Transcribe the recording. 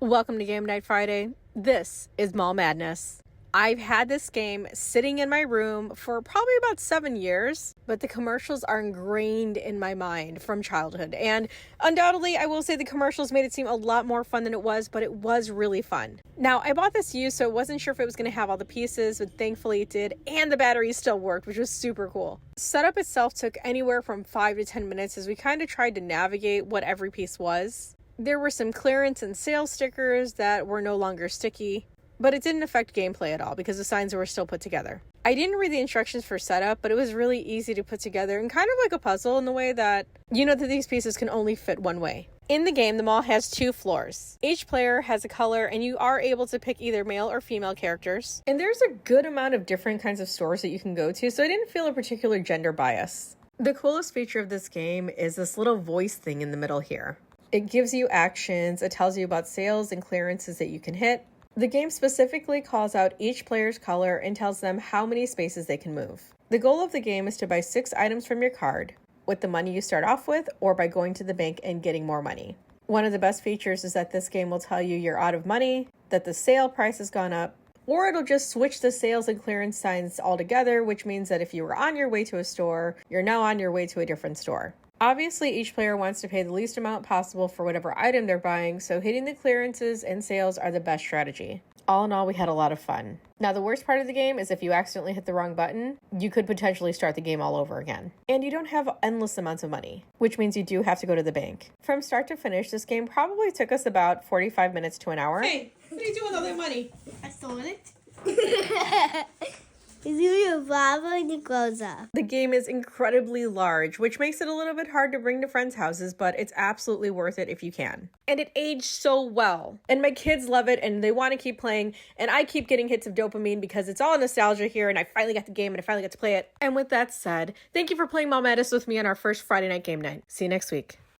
Welcome to Game Night Friday. This is Mall Madness. I've had this game sitting in my room for probably about 7 years, but the commercials are ingrained in my mind from childhood. And undoubtedly, I will say the commercials made it seem a lot more fun than it was, but it was really fun. Now, I bought this used, so I wasn't sure if it was going to have all the pieces, but thankfully it did, and the batteries still worked, which was super cool. Setup itself took anywhere from 5 to 10 minutes as we kind of tried to navigate what every piece was. There were some clearance and sale stickers that were no longer sticky, but it didn't affect gameplay at all because the signs were still put together. I didn't read the instructions for setup, but it was really easy to put together and kind of like a puzzle in the way that you know that these pieces can only fit one way. In the game, the mall has 2 floors. Each player has a color and you are able to pick either male or female characters. And there's a good amount of different kinds of stores that you can go to, so I didn't feel a particular gender bias. The coolest feature of this game is this little voice thing in the middle here. It gives you actions, it tells you about sales and clearances that you can hit. The game specifically calls out each player's color and tells them how many spaces they can move. The goal of the game is to buy 6 items from your card with the money you start off with or by going to the bank and getting more money. One of the best features is that this game will tell you you're out of money, that the sale price has gone up, or it'll just switch the sales and clearance signs altogether, which means that if you were on your way to a store, you're now on your way to a different store. Obviously, each player wants to pay the least amount possible for whatever item they're buying, so hitting the clearances and sales are the best strategy. All in all, we had a lot of fun. Now, the worst part of the game is if you accidentally hit the wrong button, you could potentially start the game all over again. And you don't have endless amounts of money, which means you do have to go to the bank. From start to finish, this game probably took us about 45 minutes to an hour. Hey, what are you doing with all that money? I stole it. It's your father when he grows up. The game is incredibly large, which makes it a little bit hard to bring to friends' houses, but it's absolutely worth it if you can. And it aged so well. And my kids love it, and they want to keep playing, and I keep getting hits of dopamine because it's all nostalgia here, and I finally got the game, and I finally got to play it. And with that said, thank you for playing Mall Madness with me on our first Friday night game night. See you next week.